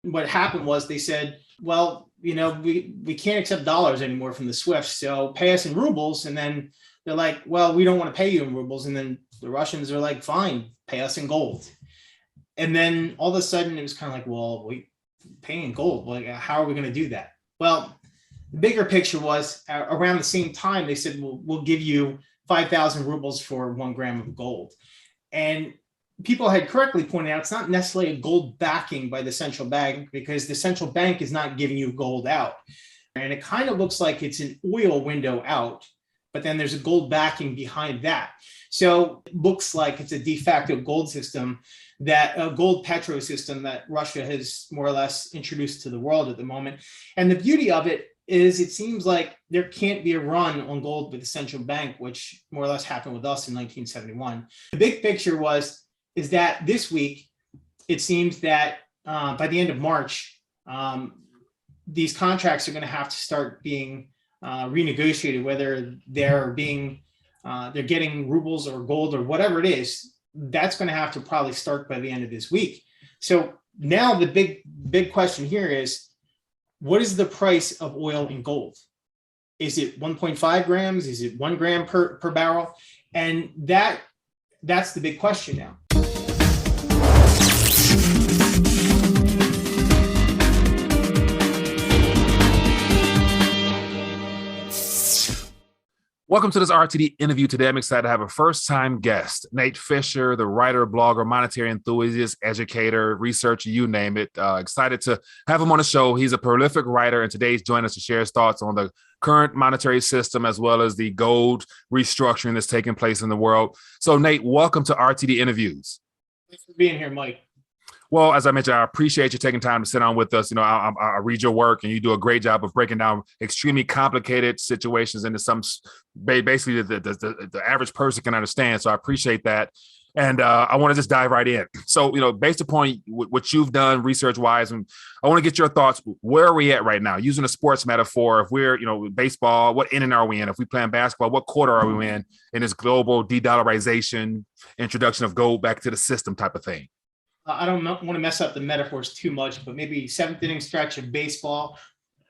what happened was they said, well, we can't accept dollars anymore from the SWIFT, so pay us in rubles. And then they're like, well, we don't want to pay you in rubles. And then the Russians are like, fine, pay us in gold. And then all of a sudden it was kind of like, well, we pay in gold. Like, how are we going to do that? Well, the bigger picture was around the same time, they said, we'll give you 5,000 rubles for 1 gram of gold. And people had correctly pointed out it's not necessarily a gold backing by the central bank, because the central bank is not giving you gold out. And it kind of looks like it's an oil window out, but then there's a gold backing behind that. So it looks like it's a de facto gold system, that a gold petro-system that Russia has more or less introduced to the world at the moment. And the beauty of it is it seems like there can't be a run on gold with the central bank, which more or less happened with us in 1971. The big picture is that this week, it seems that by the end of March, these contracts are going to have to start being renegotiated, whether they're getting rubles or gold or whatever it is. That's going to have to probably start by the end of this week. So now the big question here is, what is the price of oil and gold? Is it 1.5 grams? Is it 1 gram per barrel? And that's the big question now. Welcome to this RTD interview. Today, I'm excited to have a first-time guest, Nate Fisher, the writer, blogger, monetary enthusiast, educator, researcher, you name it. Excited to have him on the show. He's a prolific writer, and today he's joining us to share his thoughts on the current monetary system as well as the gold restructuring that's taking place in the world. So, Nate, welcome to RTD Interviews. Thanks for being here, Mike. Well, as I mentioned, I appreciate you taking time to sit down with us. I read your work, and you do a great job of breaking down extremely complicated situations into some basically the average person can understand. So I appreciate that. And I want to just dive right in. So, based upon what you've done research-wise, and I want to get your thoughts. Where are we at right now? Using a sports metaphor, if we're, baseball, what inning are we in? If we playing basketball, what quarter are we in this global de-dollarization, introduction of gold back to the system type of thing? I don't want to mess up the metaphors too much, but maybe seventh inning stretch of baseball,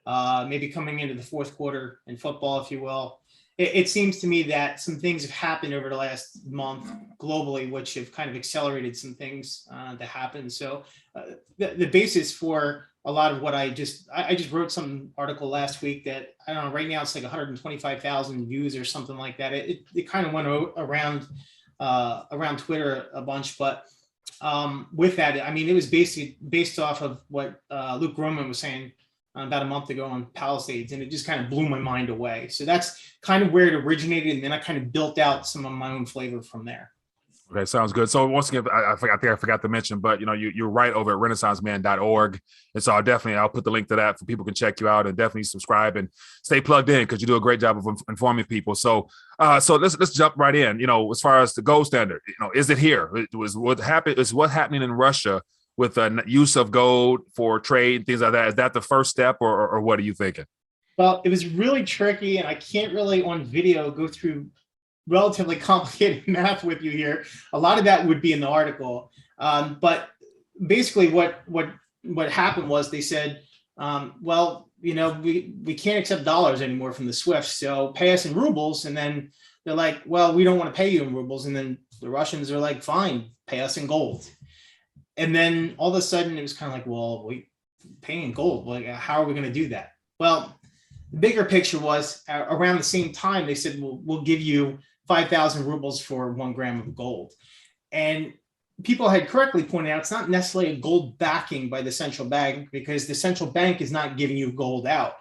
maybe coming into the fourth quarter in football, if you will. It seems to me that some things have happened over the last month globally, which have kind of accelerated some things to happen. So the basis for a lot of what I just wrote some article last week that, I don't know, right now it's like 125,000 views or something like that. It kind of went around Twitter a bunch, but with that, I mean, it was basically based off of what Luke Groman was saying about a month ago on Palisades, and it just kind of blew my mind away. So that's kind of where it originated, and then I kind of built out some of my own flavor from there. Okay, sounds good. So once again, I forgot to mention, but you're right over at renaissanceman.org. And so I'll put the link to that for people can check you out, and definitely subscribe and stay plugged in, because you do a great job of informing people. So let's jump right in. As far as the gold standard, is it here? Is what's happening in Russia with the use of gold for trade, things like that? Is that the first step, or what are you thinking? Well, it was really tricky, and I can't really on video go through relatively complicated math with you here. A lot of that would be in the article. But basically what happened was they said, well, we can't accept dollars anymore from the SWIFT, so pay us in rubles. And then they're like, well, we don't want to pay you in rubles. And then the Russians are like, fine, pay us in gold. And then all of a sudden it was kind of like, well, we pay in gold. Like, how are we going to do that? Well, the bigger picture was around the same time, they said, we'll give you 5,000 rubles for 1 gram of gold. And people had correctly pointed out it's not necessarily a gold backing by the central bank, because the central bank is not giving you gold out.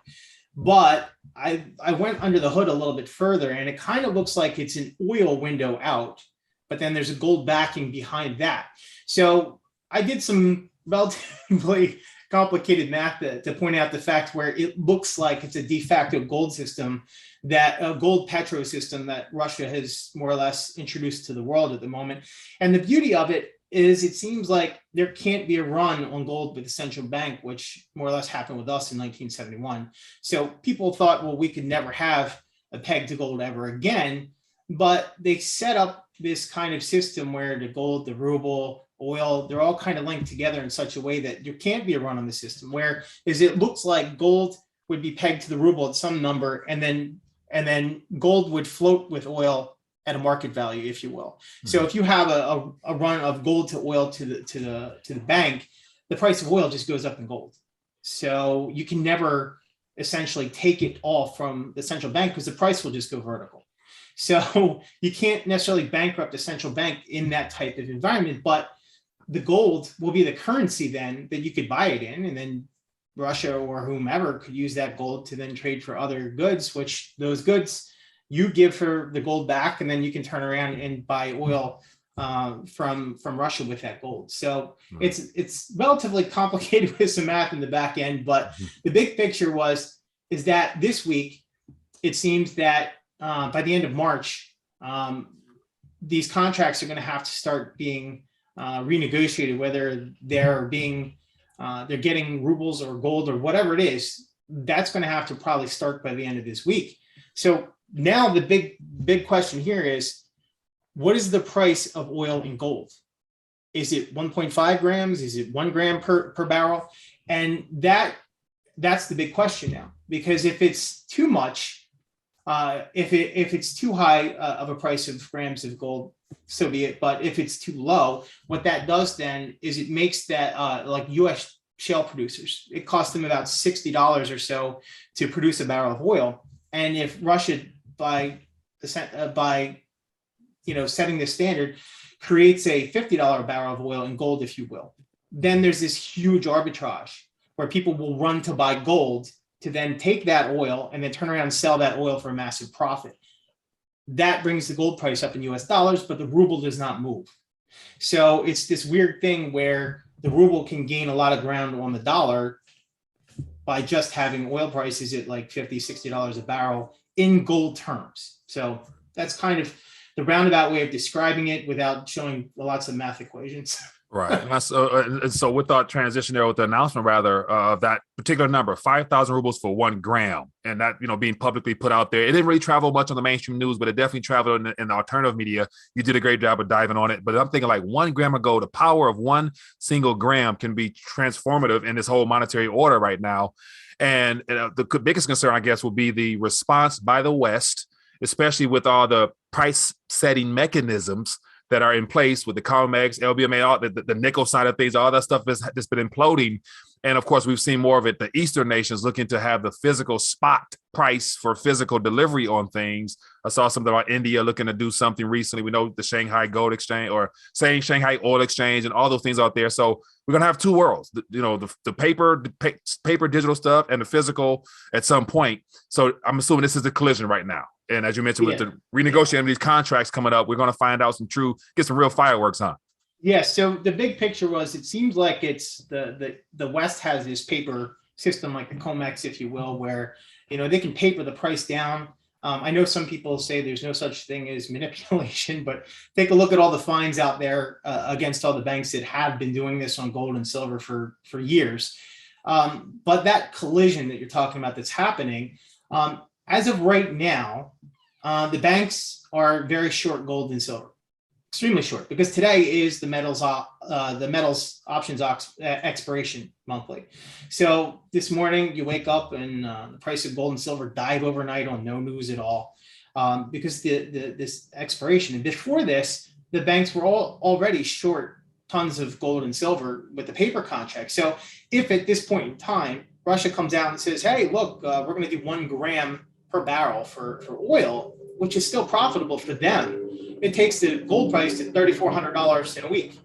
But I went under the hood a little bit further, and it kind of looks like it's an oil window out, but then there's a gold backing behind that. So I did some relatively complicated math to point out the fact where it looks like it's a de facto gold system, that a gold petro system that Russia has more or less introduced to the world at the moment. And the beauty of it is it seems like there can't be a run on gold with the central bank, which more or less happened with us in 1971. So people thought, well, we could never have a peg to gold ever again, but they set up this kind of system where the gold, the ruble, oil, they're all kind of linked together in such a way that there can't be a run on the system, where is it looks like gold would be pegged to the ruble at some number, and then gold would float with oil at a market value, if you will. So if you have a run of gold to oil to the bank, the price of oil just goes up in gold. So you can never essentially take it all from the central bank, because the price will just go vertical. So you can't necessarily bankrupt a central bank in that type of environment, but the gold will be the currency then that you could buy it in, and then Russia or whomever could use that gold to then trade for other goods, which those goods you give for the gold back, and then you can turn around and buy oil from Russia with that gold. So it's relatively complicated with some math in the back end, but the big picture is that this week it seems that by the end of March, these contracts are going to have to start being renegotiated, whether they're getting rubles or gold or whatever it is. That's going to have to probably start by the end of this week. So now the big question here is, what is the price of oil and gold? Is it 1.5 grams? Is it 1 gram per barrel? And that's the big question now, because if it's too much, if it's too high of a price of grams of gold, so be it. But if it's too low, what that does then is it makes that like U.S. shale producers, it costs them about $60 or so to produce a barrel of oil. And if Russia, by setting the standard, creates a $50 barrel of oil in gold, if you will, then there's this huge arbitrage where people will run to buy gold to then take that oil and then turn around and sell that oil for a massive profit. That brings the gold price up in US dollars, but the ruble does not move. So it's this weird thing where the ruble can gain a lot of ground on the dollar by just having oil prices at like $50, $60 a barrel in gold terms. So that's kind of the roundabout way of describing it without showing lots of math equations. Right. And so with our transition there, with the announcement rather of that particular number, 5,000 rubles for 1 gram, and that, being publicly put out there, it didn't really travel much on the mainstream news, but it definitely traveled in the alternative media. You did a great job of diving on it, but I'm thinking like 1 gram of gold, the power of one single gram can be transformative in this whole monetary order right now. And the biggest concern, I guess, will be the response by the West, especially with all the price setting mechanisms that are in place with the COMEX, LBMA, all the nickel side of things, all that stuff has just been imploding. And of course, we've seen more of it. The Eastern nations looking to have the physical spot price for physical delivery on things. I saw something about India looking to do something recently. We know the Shanghai Gold Exchange or saying Shanghai Oil Exchange and all those things out there. So we're going to have two worlds, the paper digital stuff and the physical at some point. So I'm assuming this is the collision right now. And as you mentioned, with the renegotiating these contracts coming up, we're going to find out get some real fireworks, huh? Yeah. So the big picture was, it seems like it's the West has this paper system like the COMEX, if you will, where, they can paper the price down. I know some people say there's no such thing as manipulation, but take a look at all the fines out there against all the banks that have been doing this on gold and silver for years. But that collision that you're talking about that's happening, as of right now, the banks are very short gold and silver, extremely short, because today is the metals options expiration monthly. So this morning you wake up and the price of gold and silver dive overnight on no news at all, because this expiration. And before this, the banks were already short tons of gold and silver with the paper contract. So if at this point in time Russia comes out and says, "Hey, look, we're going to do 1 gram per barrel for oil," which is still profitable for them, it takes the gold price to $3,400 in a week.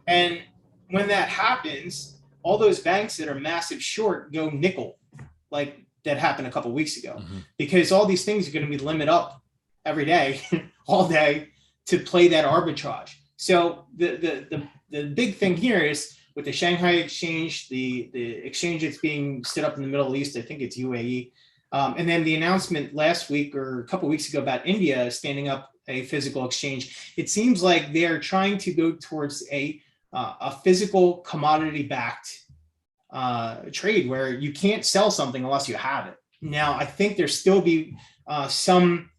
And when that happens, all those banks that are massive short go nickel, like that happened a couple of weeks ago, because all these things are going to be limit up every day, all day, to play that arbitrage. So the big thing here is with the Shanghai exchange, the exchange that's being set up in the Middle East, I think it's UAE. And then the announcement last week or a couple of weeks ago about India standing up a physical exchange. It seems like they're trying to go towards a physical commodity-backed trade where you can't sell something unless you have it. Now, I think there still be some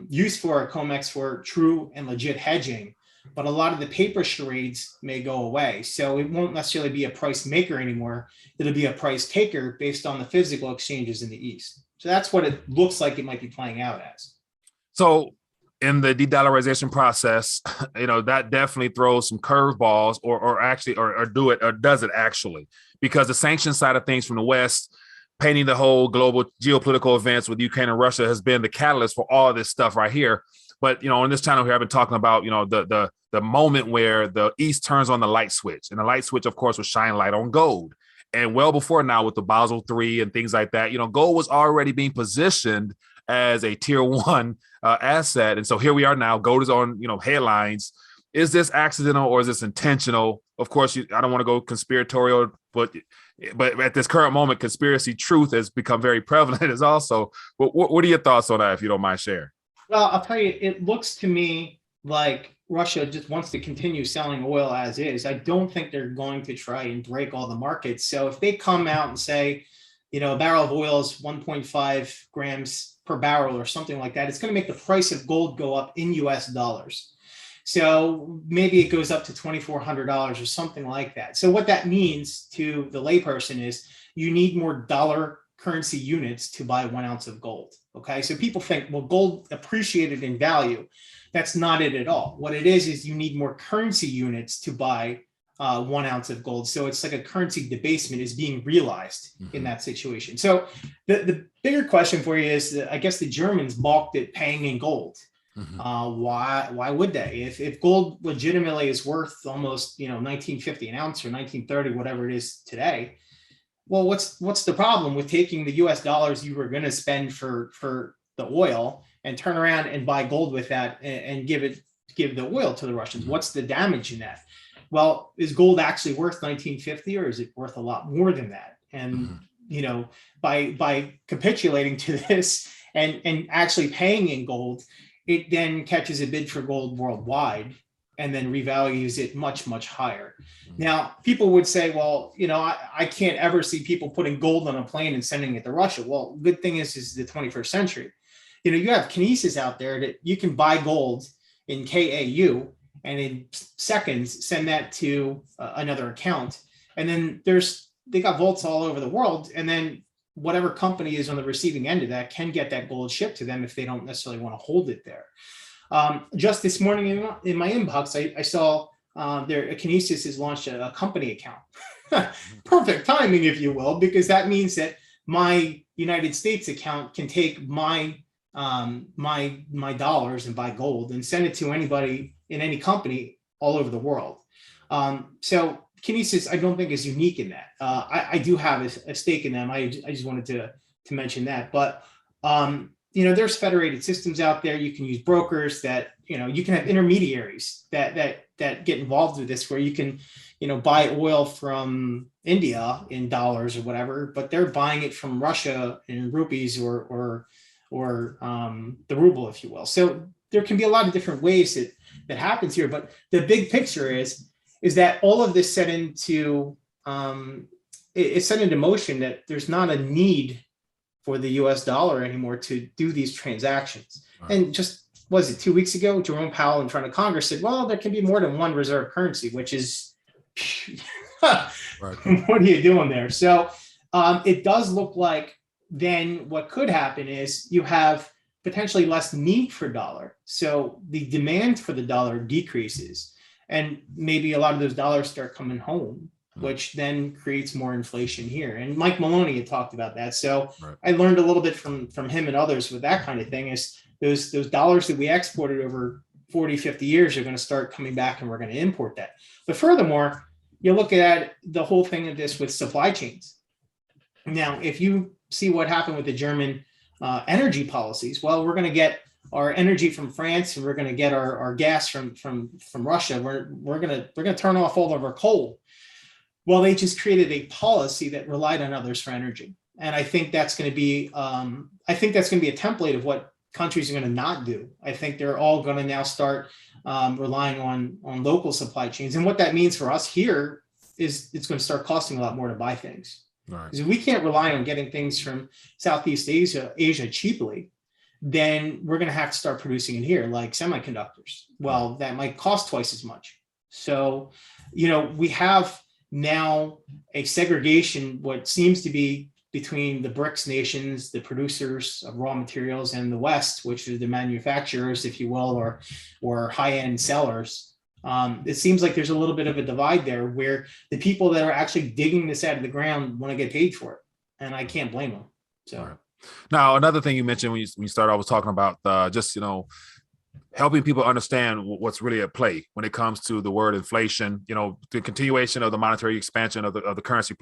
use for a COMEX for true and legit hedging, but a lot of the paper charades may go away. So it won't necessarily be a price maker anymore. It'll be a price taker based on the physical exchanges in the East. So that's what it looks like it might be playing out as. So in the de-dollarization process, that definitely throws some curveballs, or does it actually? Because the sanction side of things from the West, painting the whole global geopolitical events with Ukraine and Russia, has been the catalyst for all this stuff right here. But on this channel here, I've been talking about the moment where the East turns on the light switch, and the light switch, of course, was shine light on gold. And well before now, with the Basel III and things like that, gold was already being positioned as a tier one asset. And so here we are now. Gold is on headlines. Is this accidental or is this intentional? Of course, I don't want to go conspiratorial, but at this current moment, conspiracy truth has become very prevalent as also. But what are your thoughts on that, if you don't mind sharing? Well, I'll tell you, it looks to me like Russia just wants to continue selling oil as is. I don't think they're going to try and break all the markets. So if they come out and say, a barrel of oil is 1.5 grams per barrel or something like that, it's going to make the price of gold go up in US dollars. So maybe it goes up to $2,400 or something like that. So what that means to the layperson is you need more dollar currency units to buy 1 ounce of gold. Okay. So people think, well, gold appreciated in value. That's not it at all. What it is you need more currency units to buy 1 ounce of gold. So it's like a currency debasement is being realized in that situation. So the bigger question for you is, I guess the Germans balked at paying in gold. Why would they? If gold legitimately is worth almost 1950 an ounce or 1930, whatever it is today, well, what's the problem with taking the US dollars you were going to spend for the oil and turn around and buy gold with that and give the oil to the Russians? What's the damage in that? Well, is gold actually worth 1950 or is it worth a lot more than that? And by capitulating to this and actually paying in gold, it then catches a bid for gold worldwide and then revalues it much, much higher. Now, people would say, well, I can't ever see people putting gold on a plane and sending it to Russia. Well, good thing is the 21st century. You have Kinesis out there that you can buy gold in KAU and in seconds send that to another account. And then they got vaults all over the world. And then whatever company is on the receiving end of that can get that gold shipped to them if they don't necessarily want to hold it there. Just this morning in my inbox, I saw Kinesis has launched a company account. Perfect timing, if you will, because that means that my United States account can take my dollars and buy gold and send it to anybody in any company all over the world. So Kinesis, I don't think is unique in that. I do have a stake in them. I just wanted to mention that. But there's federated systems out there. You can use brokers that you can have intermediaries that get involved with this, where you can buy oil from India in dollars or whatever, but they're buying it from Russia in rupees or the ruble, if you will. So there can be a lot of different ways that happens here. But the big picture is that all of this set into motion that there's not a need for the US dollar anymore to do these transactions. Right. And just, was it 2 weeks ago, Jerome Powell in front of Congress said, well, there can be more than one reserve currency, which is, right. What are you doing there? So it does look like then what could happen is you have potentially less need for dollar. So the demand for the dollar decreases, and maybe a lot of those dollars start coming home, which then creates more inflation here. And Mike Maloney had talked about that. So right. I learned a little bit from him and others with that kind of thing, is those dollars that we exported over 40, 50 years are going to start coming back, and we're going to import that. But furthermore, you look at the whole thing of this with supply chains. Now, if you see what happened with the German energy policies, well, we're going to get our energy from France, and we're going to get our gas from Russia. We're going to turn off all of our coal. Well, they just created a policy that relied on others for energy, and I think that's going to be a template of what countries are going to not do. I think they're all going to now start relying on local supply chains, and what that means for us here is it's going to start costing a lot more to buy things. Because we can't rely on getting things from Southeast Asia cheaply, then we're going to have to start producing it here, like semiconductors. Well, that might cost twice as much. So, we have now a segregation, what seems to be between the BRICS nations, the producers of raw materials, and the West, which are the manufacturers, if you will, or high-end sellers. It seems like there's a little bit of a divide there where the people that are actually digging this out of the ground want to get paid for it. And I can't blame them. So now, another thing you mentioned when you started, I was talking about just, helping people understand what's really at play when it comes to the word inflation, the continuation of the monetary expansion of the currency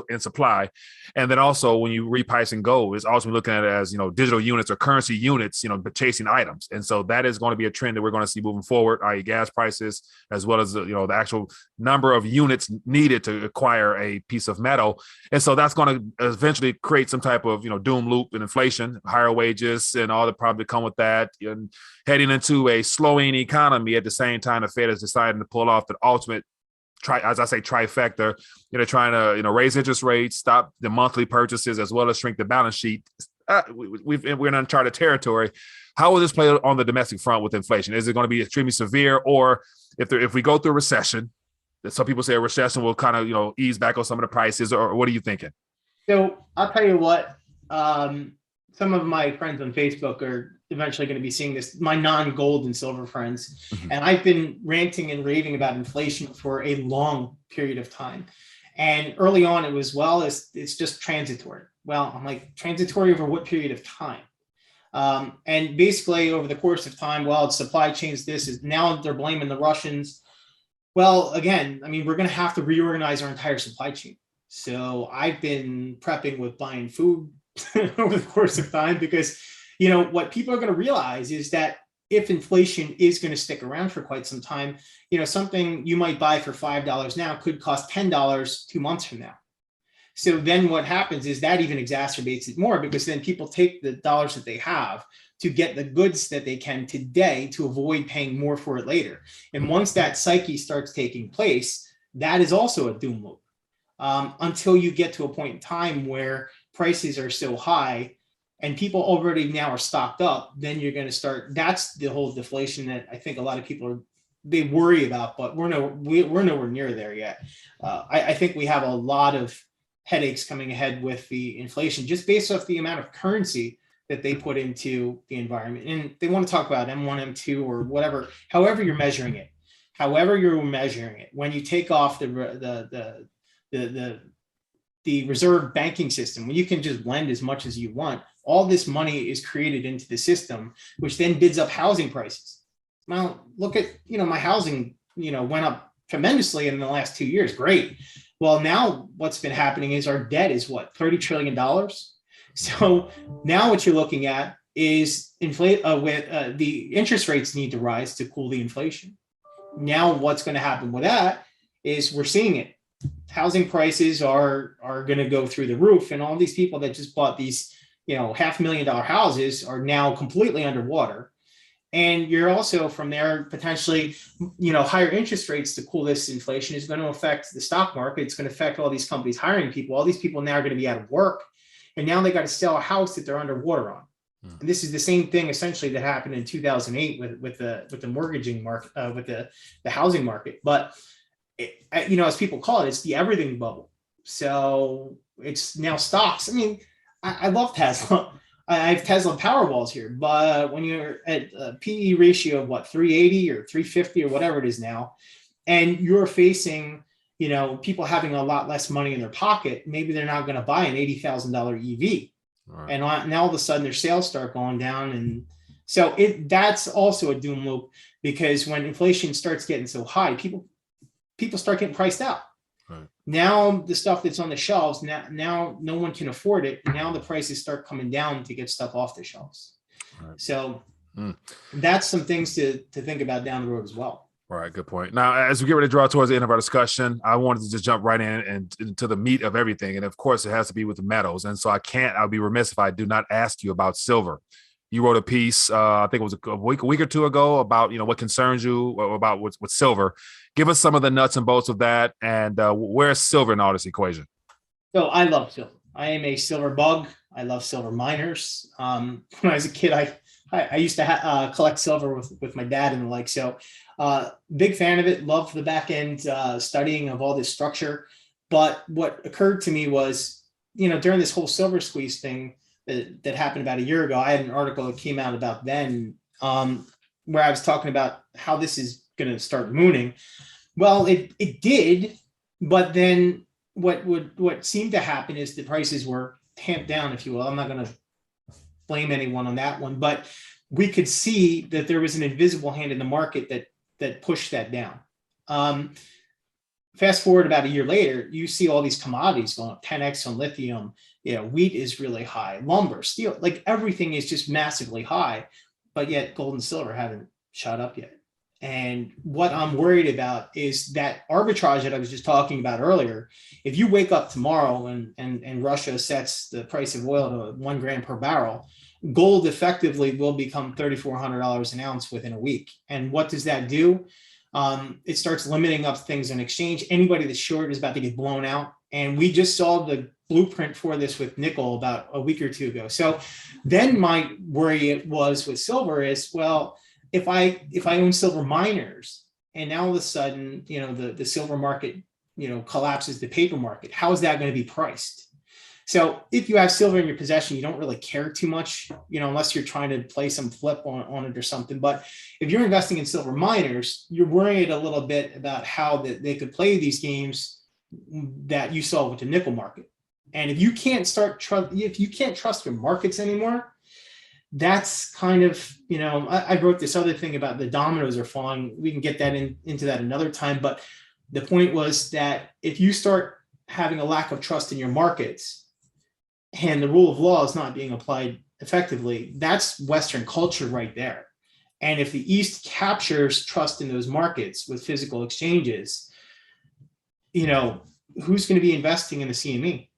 in supply. And then also when you reprice and gold, it's also looking at it as, digital units or currency units, but chasing items. And so that is going to be a trend that we're going to see moving forward, i.e. gas prices, as well as, the actual number of units needed to acquire a piece of metal. And so that's going to eventually create some type of, doom loop in inflation, higher wages and all the problems that come with that. And heading into a slowing economy at the same time, the Fed is deciding to pull off the ultimate, trifecta. Trying to, raise interest rates, stop the monthly purchases, as well as shrink the balance sheet. We're in uncharted territory. How will this play on the domestic front with inflation? Is it going to be extremely severe, or if we go through a recession, some people say a recession will kind of, ease back on some of the prices, or what are you thinking? So I'll tell you what, some of my friends on Facebook are eventually going to be seeing this, my non-gold and silver friends. Mm-hmm. And I've been ranting and raving about inflation for a long period of time. And early on it was, it's just transitory. Well, I'm like, transitory over what period of time? And basically over the course of time, it's supply chains, now they're blaming the Russians. Well, again, we're going to have to reorganize our entire supply chain. So I've been prepping with buying food over the course of time, because what people are going to realize is that if inflation is going to stick around for quite some time, something you might buy for $5 now could cost $10 2 months from now. So then what happens is that even exacerbates it more, because then people take the dollars that they have to get the goods that they can today to avoid paying more for it later. And once that psyche starts taking place, that is also a doom loop, until you get to a point in time where prices are so high and people already now are stocked up. Then you're going to start, that's the whole deflation that I think a lot of people they worry about, but we're nowhere near there yet. I think we have a lot of headaches coming ahead with the inflation, just based off the amount of currency that they put into the environment. And they want to talk about M1, M2, or whatever, however you're measuring it, when you take off the reserve banking system, when you can just lend as much as you want, all this money is created into the system, which then bids up housing prices. Well, look at, my housing, went up tremendously in the last 2 years. Great. Well, now what's been happening is our debt is $30 trillion. So now what you're looking at is the interest rates need to rise to cool the inflation. Now what's going to happen with that is we're seeing it. Housing prices are going to go through the roof, and all these people that just bought these, $500,000 houses are now completely underwater. And you're also from there potentially, higher interest rates to cool this inflation is going to affect the stock market. It's going to affect all these companies hiring people. All these people now are going to be out of work, and now they got to sell a house that they're underwater on. And this is the same thing essentially that happened in 2008 with the mortgaging market, with the housing market. But as people call it, it's the everything bubble. So it's now stocks. I love Tesla. I have Tesla Powerwalls here, but when you're at a PE ratio of 380 or 350 or whatever it is now, and you're facing, people having a lot less money in their pocket, maybe they're not going to buy an $80,000 EV. Right. And now all of a sudden their sales start going down. And so that's also a doom loop, because when inflation starts getting so high, people start getting priced out. Right. Now the stuff that's on the shelves, now no one can afford it. Now the prices start coming down to get stuff off the shelves. Right. So that's some things to think about down the road as well. All right, good point. Now, as we get ready to draw towards the end of our discussion, I wanted to just jump right in and into the meat of everything. And of course, it has to be with the metals. And so I'll be remiss if I do not ask you about silver. You wrote a piece, I think it was a week or two ago, about what concerns you about with silver. Give us some of the nuts and bolts of that, and where's silver in all this equation? So I love silver. I am a silver bug. I love silver miners. When I was a kid, I used to collect silver with my dad and the like. So big fan of it. Love the back end studying of all this structure. But what occurred to me was, during this whole silver squeeze thing that happened about a year ago, I had an article that came out about then where I was talking about how this is going to start mooning. Well, it did, but then what seemed to happen is the prices were tamped down, if you will. I'm not going to blame anyone on that one, but we could see that there was an invisible hand in the market that pushed that down. Fast forward about a year later, you see all these commodities going up 10x on lithium. Wheat is really high, lumber, steel, like everything is just massively high, but yet gold and silver haven't shot up yet. And what I'm worried about is that arbitrage that I was just talking about earlier. If you wake up tomorrow and Russia sets the price of oil to 1 gram per barrel, gold effectively will become $3,400 an ounce within a week. And what does that do? It starts limiting up things on exchange. Anybody that's short is about to get blown out. And we just saw the blueprint for this with nickel about a week or two ago. So then my worry was with silver is, well, if I own silver miners and now all of a sudden, the silver market, collapses the paper market, how is that going to be priced? So if you have silver in your possession, you don't really care too much, unless you're trying to play some flip on it or something. But if you're investing in silver miners, you're worried a little bit about how they could play these games that you saw with the nickel market. And if you can't trust your markets anymore, that's kind of, I wrote this other thing about the dominoes are falling. We can get that into that another time. But the point was that if you start having a lack of trust in your markets and the rule of law is not being applied effectively, that's Western culture right there. And if the East captures trust in those markets with physical exchanges, who's going to be investing in the CME?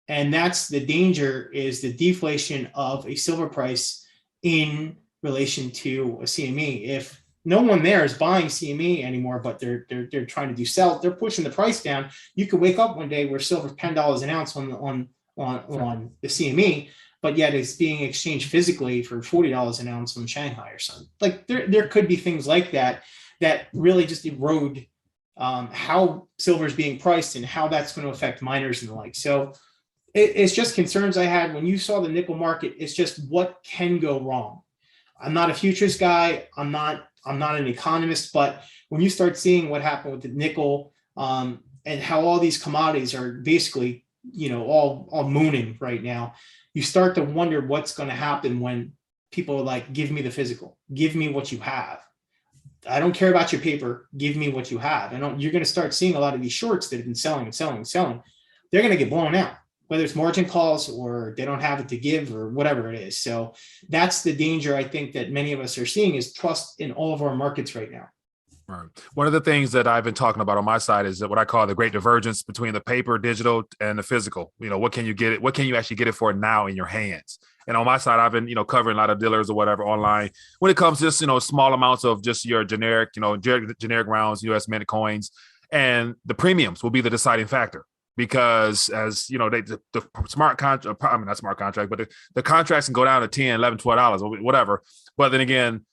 And that's the danger, is the deflation of a silver price in relation to a CME. If no one there is buying CME anymore, but they're trying to do sell, they're pushing the price down. You could wake up one day where silver's $10 an ounce on the CME, but yet it's being exchanged physically for $40 an ounce on Shanghai or something. Like there could be things like that really just erode how silver is being priced and how that's going to affect miners and the like. So it's just concerns I had when you saw the nickel market. It's just what can go wrong. I'm not a futures guy. I'm not an economist, but when you start seeing what happened with the nickel and how all these commodities are basically, all mooning right now, you start to wonder what's going to happen when people are like, give me the physical, give me what you have. I don't care about your paper. Give me what you have. And you're going to start seeing a lot of these shorts that have been selling and selling and selling. They're going to get blown out, whether it's margin calls or they don't have it to give or whatever it is. So that's the danger I think that many of us are seeing, is trust in all of our markets right now. Right. One of the things that I've been talking about on my side is what I call the great divergence between the paper, digital, and the physical. What can you get it? What can you actually get it for now in your hands? And on my side, I've been, covering a lot of dealers or whatever online when it comes to just, small amounts of just your generic, generic rounds, US Mint coins, and the premiums will be the deciding factor. Because as the smart contract, I mean, not smart contract, but the contracts can go down to $10, $11, $12 or whatever. But then again,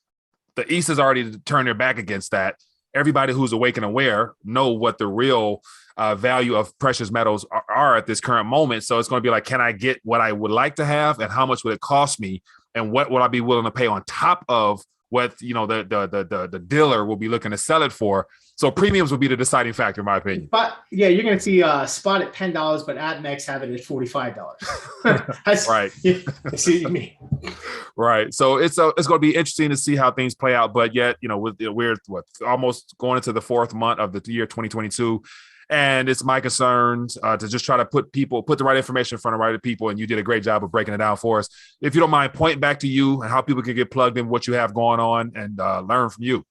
the East has already turned their back against that. Everybody who's awake and aware know what the real value of precious metals are at this current moment. So it's going to be like, can I get what I would like to have, and how much would it cost me, and what would I be willing to pay on top of what the dealer will be looking to sell it for. So premiums will be the deciding factor, in my opinion. But yeah, you're going to see spot at $10, but AdMex have it at $45. Right. Yeah, I see what you mean. Right. So it's going to be interesting to see how things play out. But yet, we're almost going into the fourth month of the year 2022. And it's my concern to just try to put the right information in front of the right people. And you did a great job of breaking it down for us. If you don't mind, point back to you and how people can get plugged in what you have going on and learn from you.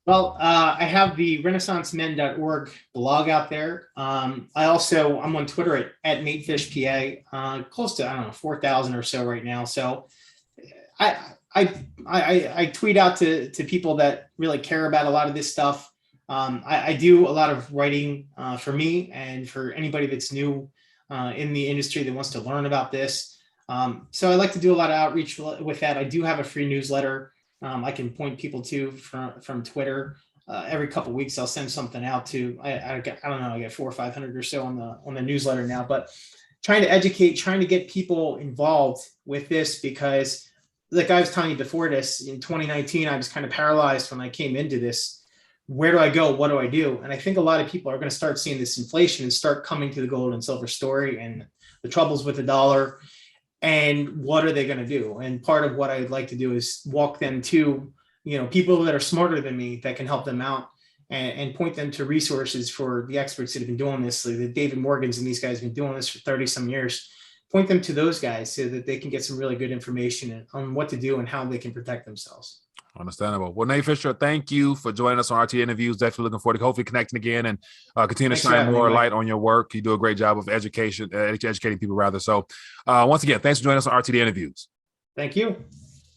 Well, I have the renaissancemen.org blog out there. I'm on Twitter at MateFishPA, close to, 4,000 or so right now. So I tweet out to people that really care about a lot of this stuff. I do a lot of writing for me and for anybody that's new in the industry that wants to learn about this. So I like to do a lot of outreach with that. I do have a free newsletter I can point people to from Twitter. Every couple of weeks, I'll send something out to. I don't know. I get 400 or 500 or so on the newsletter now. But trying to educate, trying to get people involved with this, because like I was telling you before this, in 2019, I was kind of paralyzed when I came into this. Where do I go? What do I do? And I think a lot of people are going to start seeing this inflation and start coming to the gold and silver story and the troubles with the dollar. And what are they going to do? And part of what I'd like to do is walk them to, people that are smarter than me that can help them out, and point them to resources for the experts that have been doing this. Like the David Morgans and these guys have been doing this for 30 some years. Point them to those guys so that they can get some really good information on what to do and how they can protect themselves. Understandable. Well, Nate Fisher, thank you for joining us on RTD Interviews. Definitely looking forward to hopefully connecting again and continue to shine more light on your work. You do a great job of educating people rather. So once again, thanks for joining us on RTD Interviews. Thank you.